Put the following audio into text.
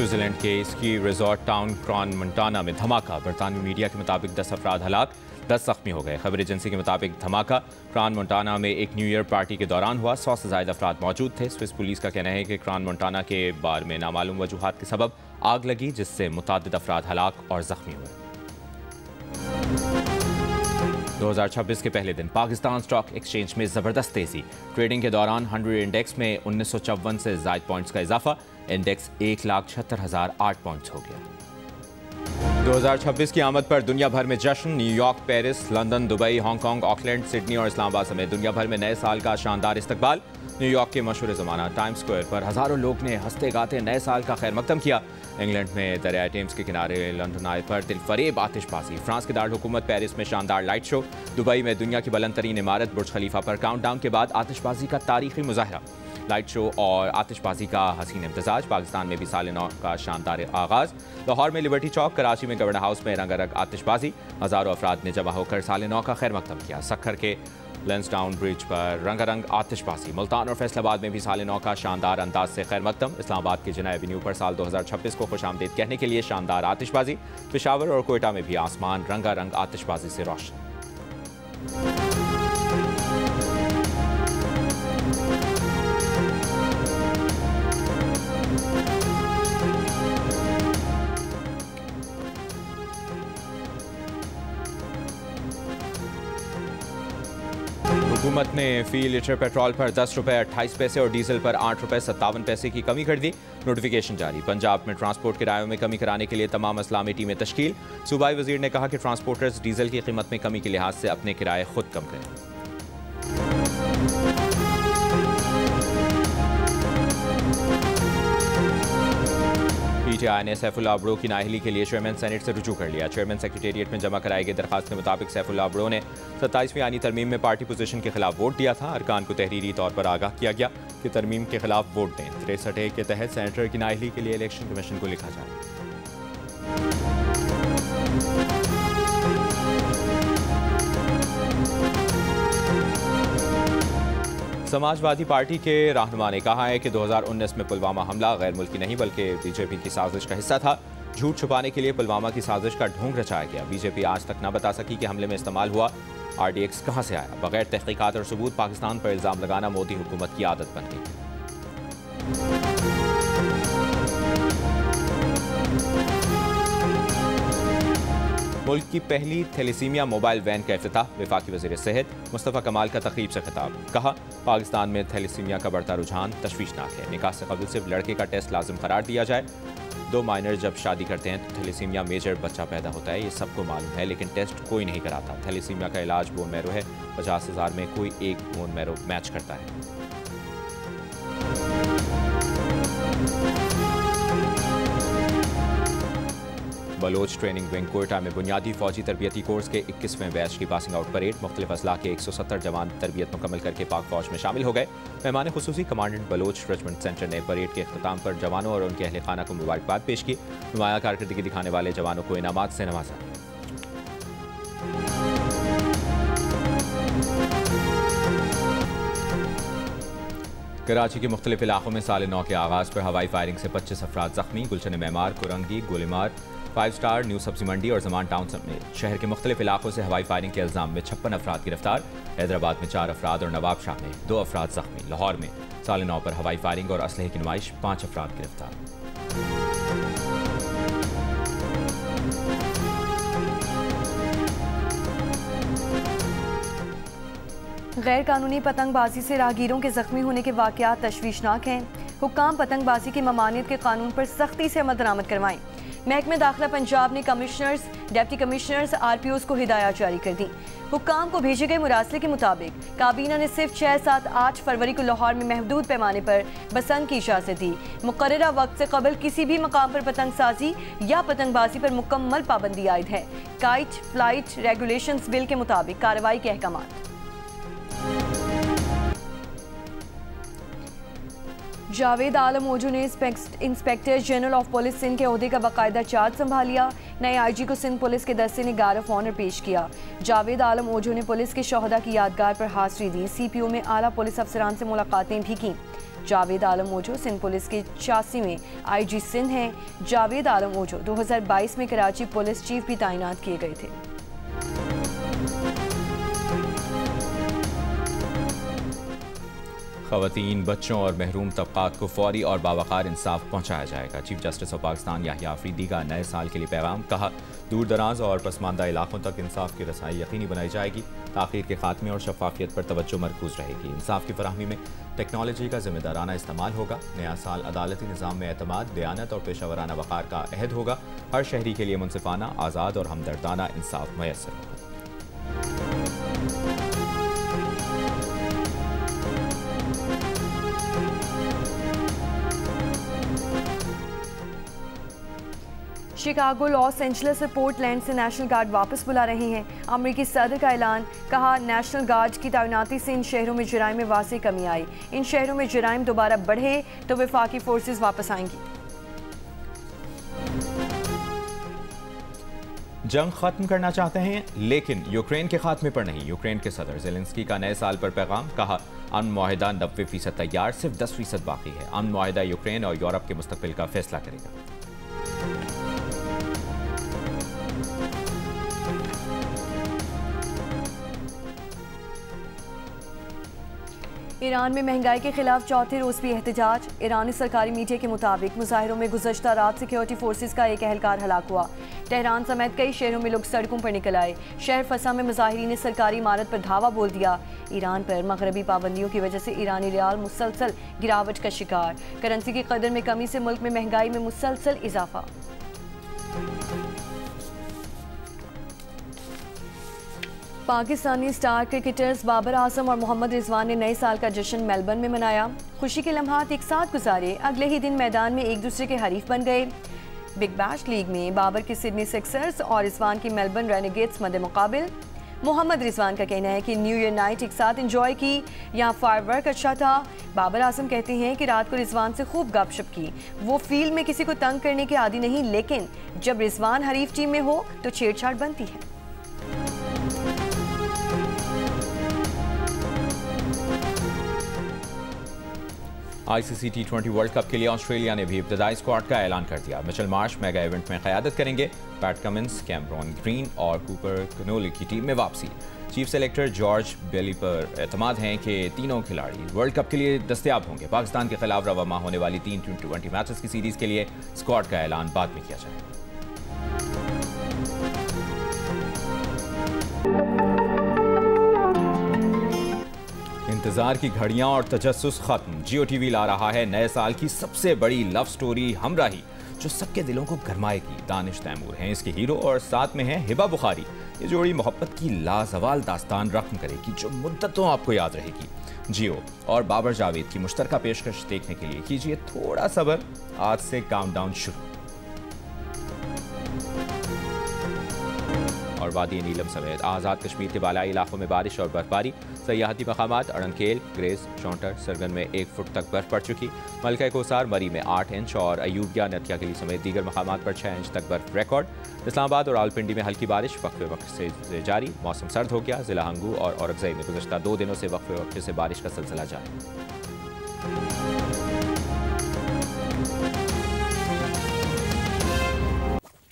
Switzerland के ski resort town Crohn-Montana में धमाका। बरतानवी मीडिया के मुताबिक 10 अफराद हलाक, 10 जख्मी हो गए। खबर एजेंसी के मुताबिक धमाका क्रॉन-मोंटाना में एक न्यू ईयर पार्टी के दौरान हुआ। 100 से ज्यादा अफराद मौजूद थे। स्विस पुलिस का कहना है कि क्रॉन-मोंटाना के बार में नामालूम वजूहात के सबब आग लगी, जिससे मुताद्दिद अफराद हलाक और जख्मी हुए। 2026 के पहले दिन पाकिस्तान स्टॉक एक्सचेंज में जबरदस्त तेजी। ट्रेडिंग के दौरान 100 इंडेक्स में 1954 से जायद पॉइंट्स का इजाफा। इंडेक्स 1,76,008 पॉइंट्स हो गया। 2026 की आमद पर दुनिया भर में जश्न। New York, Paris, London, Dubai, Hong Kong, Auckland, Sydney और इस्लामाबाद समेत दुनिया भर में नए साल का शानदार इस्तकबाल। न्यूयॉर्क के मशहूर ज़माना टाइम्स स्क्वायर पर हज़ारों लोग ने हंसते गाते नए साल का खैर मकदम किया। इंग्लैंड में दरियाए टेम्स के किनारे लंदन आय पर दिलफरेब आतिशबाजी। फ्रांस के दारुल हुकूमत पेरिस में शानदार लाइट शो। दुबई में दुनिया की बुलंद तरीन इमारत बुर्ज खलीफा पर काउंटडाउन के बाद आतिशबाजी का तारीखी मुजाहरा। लाइट शो और आतिशबाजी का हसीन इम्तजाज। पाकिस्तान में भी साल नौ का शानदार आगाज़। लाहौर में लिबर्टी चौक, कराची में गवर्नर हाउस में रंगारंग आतिशबाजी। हज़ारों अफराद ने जमा होकर साल नौ का खैर मकदम किया। सक्खर के लेंसडाउन ब्रिज पर रंगारंग आतिशबाजी। मुल्तान और फैसलाबाद में भी साल नौ का शानदार अंदाज से खैर मकदम। इस्लामाबाद के जिना एवेन्यू पर साल 2026 को खुशामदीद कहने के लिए शानदार आतिशबाजी। पेशावर और कोयटा में भी आसमान रंगारंग आतिशबाजी से रोशन। हुकूमत ने फी लीटर पेट्रोल पर 10 रुपये 28 पैसे और डीजल पर 8 रुपये 57 पैसे की कमी कर दी। नोटिफिकेशन जारी। पंजाब में ट्रांसपोर्ट किरायों में कमी कराने के लिए तमाम इस्लामी टीमें तश्कील। सूबाई वजीर ने कहा कि ट्रांसपोर्टर्स डीजल की कीमत में कमी के लिहाज से अपने किराए खुद कम करें। पीटीआई ने सैफुल्लाह अबड़ो की नाअहली के लिए चेयरमैन सेनेट से रुजू कर लिया। चेयरमैन सेक्रेटेरिएट में जमा कराई गई दरखास्त के मुताबिक सैफुल्लाह अबड़ो ने 27वीं आईनी तरमीम में पार्टी पोजीशन के खिलाफ वोट दिया था। अरकान को तहरीरी तौर पर आगाह किया गया कि तरमीम के खिलाफ वोट दें। 63A के तहत सेनेटर की नाअहली के लिए इलेक्शन कमीशन को लिखा जाए। समाजवादी पार्टी के रहनुमा ने कहा है कि 2019 में पुलवामा हमला गैर मुल्की नहीं बल्कि बीजेपी की साजिश का हिस्सा था। झूठ छुपाने के लिए पुलवामा की साजिश का ढोंग रचाया गया। बीजेपी आज तक न बता सकी कि हमले में इस्तेमाल हुआ RDX कहां से आया। बगैर तहकीकात और सबूत पाकिस्तान पर इल्ज़ाम लगाना मोदी हुकूमत की आदत बन गई। मुल्क की पहली थैलेसीमिया मोबाइल वैन का इफ्तिताह। वफाकी वज़ीर सेहत मुस्तफ़ा कमाल का तकरीब से खिताब। कहा, पाकिस्तान में थैलेसीमिया का बढ़ता रुझान तशवीशनाक है। निकाह से कबल सिर्फ लड़के का टेस्ट लाजिम करार दिया जाए। 2 माइनर जब शादी करते हैं तो थैलेसीमिया मेजर बच्चा पैदा होता है, ये सबको मालूम है, लेकिन टेस्ट कोई नहीं कराता। थैलेसीमिया का इलाज बोन मैरो है। 50,000 में कोई एक बोन मैरो मैच करता है। बलोच ट्रेनिंग विंग कोयटा में बुनियादी फौजी तरबियती कोर्स के 21वें बैच की पासिंग आउट परेड। मुख्तलिफ अजला के 170 जवान तरबियत मुकम्मल करके पाक फौज में शामिल हो गए। मेहमान खुसूसी कमांडेंट बलोच रेजिमेंट सेंटर ने परेड के अख्ताम पर जवानों और उनके अहल खाना को मुबारकबाद पेश की। नुमाया कारकर्दगी दिखाने वाले जवानों को इनामात से नवाजा। कराची के मुख्तलिफ इलाकों में साल नौ के आगाज़ पर हवाई फायरिंग से 25 अफराद जख्मी। गुलशन मेमार, कुरंगी, गोलीमार, 5 स्टार, न्यू सब्जी मंडी और जमान टाउन समेत शहर के मुख्तलिफ इलाकों से हवाई फायरिंग के इल्ज़ाम में 56 अफराद गिरफ्तार। हैदराबाद में 4 अफराद और नवाबशाह में 2 अफराद जख्मी। लाहौर में साल नौ पर हवाई फायरिंग और असलहे की नुमाइश, 5 अफराद गिरफ्तार। गैर कानूनी पतंगबाजी से राहगीरों के जख्मी होने के वाक़यात तशवीशनाक हैं। हुक्काम पतंगबाजी की ममानियत के कानून पर सख्ती से अमल दरामद करवाएं। महकमे दाखिला पंजाब ने कमिश्नर्स, डिप्टी कमिश्नर्स, RPOs को हिदायत जारी कर दी। हुक्काम को भेजे गए मुरासले के मुताबिक काबीना ने सिर्फ 6, 7, 8 फरवरी को लाहौर में महदूद पैमाने पर बसंत की इजाज़त दी। मुकर्ररा वक्त से कबल किसी भी मकाम पर पतंगसाजी या पतंगबाजी पर मुकम्मल पाबंदी आयद है। काइट फ्लाइट रेगुलेशंस बिल के मुताबिक कार्रवाई के अहकामात। जावेद आलम ओजो ने inspector general of police Sindh के ओहदे का बाकायदा चार्ज संभाल लिया। नए IG को सिंध पुलिस के दस्ते ने गार्ड ऑफ ऑनर पेश किया। जावेद आलम ओजो ने पुलिस के शोहदा की यादगार पर हाजिरी दी। CPO में आला पुलिस अफसरान से मुलाकातें भी की। जावेद आलम ओझो सिंध पुलिस के 86वें IG सिंध हैं। जावेद आलम ओझो 2022 में कराची पुलिस चीफ भी तैनात किए गए थे। ख़वातीन, बच्चों और महरूम तबक़ात को फौरी और बावकार इंसाफ पहुँचाया जाएगा। Chief justice of Pakistan Yahya Afridi का नए साल के लिए पैगाम। कहा, दूर दराज और पसमानदा इलाकों तक इंसाफ की रसाई यकीनी बनाई जाएगी। ताख़ीर के खात्मे और शफाफियत पर तवज्जो मरकूज़ रहेगी। इंसाफ की फराहमी में टेक्नोलॉजी का जिम्मेदाराना इस्तेमाल होगा। नया साल अदालती निज़ाम में एतमाद, दयानत और पेशावराना वक़ार का अहद होगा। हर शहरी के लिए मुनसिफाना, आज़ाद और हमदर्दाना इंसाफ मैसर होगा। शिकागो, लॉस एंजलिस और पोर्टलैंड से नेशनल गार्ड वापस बुला रहे हैं। अमरीकी सदर का ऐलान। कहा, नेशनल गार्ड की तैनाती से इन शहरों में जुराइम में वाज़ेह कमी आई। इन शहरों में जुराइम दोबारा बढ़े तो वफाकी फोर्सेस वापस आएंगी। जंग खत्म करना चाहते हैं लेकिन यूक्रेन के खात्मे पर नहीं। यूक्रेन के सदर ज़ेलेंस्की का नए साल पर पैगाम। कहा, अमन मुआहिदा 90% तैयार, सिर्फ 10% बाकी है। अमन मुआहिदा यूक्रेन और यूरोप के मुस्तकबिल का फैसला करेगा। ईरान में महंगाई के खिलाफ चौथे रोज भी एहतजाज। ईरानी सरकारी मीडिया के मुताबिक मुजाहिरों में गुज़श्ता रात सिक्योरिटी फोर्सेज का एक एहलकार हलाक हुआ। तेहरान समेत कई शहरों में लोग सड़कों पर निकल आए। शहर फसा में मुजाहिरीन ने सरकारी इमारत पर धावा बोल दिया। ईरान पर मगरबी पाबंदियों की वजह से ईरानी रियाल मुसलसल गिरावट का शिकार। करेंसी की कदर में कमी से मुल्क में महंगाई में मुसलसल इजाफा। पाकिस्तानी स्टार क्रिकेटर्स बाबर आजम और मोहम्मद रिजवान ने नए साल का जश्न मेलबर्न में मनाया। खुशी के लम्हात एक साथ गुजारे। अगले ही दिन मैदान में एक दूसरे के हरीफ बन गए। बिग बैश लीग में बाबर की सिडनी सिक्सर्स और रिजवान की मेलबर्न रेनेगेड्स मद्दे मुकाबिल। मोहम्मद रिजवान का कहना है कि न्यू ईयर नाइट एक साथ एंजॉय की, यहाँ फायरवर्क अच्छा था। बाबर आजम कहते हैं कि रात को रिजवान से खूब गपशप की। वो फील्ड में किसी को तंग करने के आदी नहीं, लेकिन जब रिजवान हरीफ टीम में हो तो छेड़छाड़ बनती है। ICC T20 वर्ल्ड कप के लिए ऑस्ट्रेलिया ने भी इब्तदाई स्क्वाड का ऐलान कर दिया। मिचेल मार्श मेगा इवेंट में क़यादत करेंगे। पैट कमिंस, कैमरॉन ग्रीन और कूपर कनोली की टीम में वापसी। चीफ सेलेक्टर जॉर्ज बेली पर एतमाद हैं कि तीनों खिलाड़ी वर्ल्ड कप के लिए दस्तयाब होंगे। पाकिस्तान के खिलाफ रवामा होने वाली 3 T20 मैचेस की सीरीज के लिए स्क्वाड का ऐलान बाद में किया जाएगा। इंतजार की घड़ियां और तजस्सुस खत्म। जियो टीवी ला रहा है नए साल की सबसे बड़ी लव स्टोरी हमराही, जो सबके दिलों को गरमाएगी। दानिश तैमूर हैं इसके हीरो और साथ में है हिबा बुखारी। ये जोड़ी मोहब्बत की लाजवाल दास्तान रकम करेगी जो मुद्दतों आपको याद रहेगी। जियो और बाबर जावेद की मुश्तरका पेशकश देखने के लिए कीजिए थोड़ा सब्र। आज से काउंटडाउन शुरू। और वादी नीलम समेत आज़ाद कश्मीर के बालाई इलाकों में बारिश और बर्फबारी। सयाहती मकामात अड़नकेल, ग्रेस, शौंटर, सरगन में 1 फुट तक बर्फ पड़ चुकी। मलका कोसार, मरी में 8 इंच और अयूबिया, नथिया किली समेत दीगर मकामात पर 6 इंच तक बर्फ रिकॉर्ड। इस्लामाबाद और रावलपिंडी में हल्की बारिश वक्फे वक्त से जारी। मौसम सर्द हो गया। जिला हंगू और औरंगज़ेब में गुज़श्ता 2 दिनों से वक्फे वक्त से बारिश का सिलसिला जारी।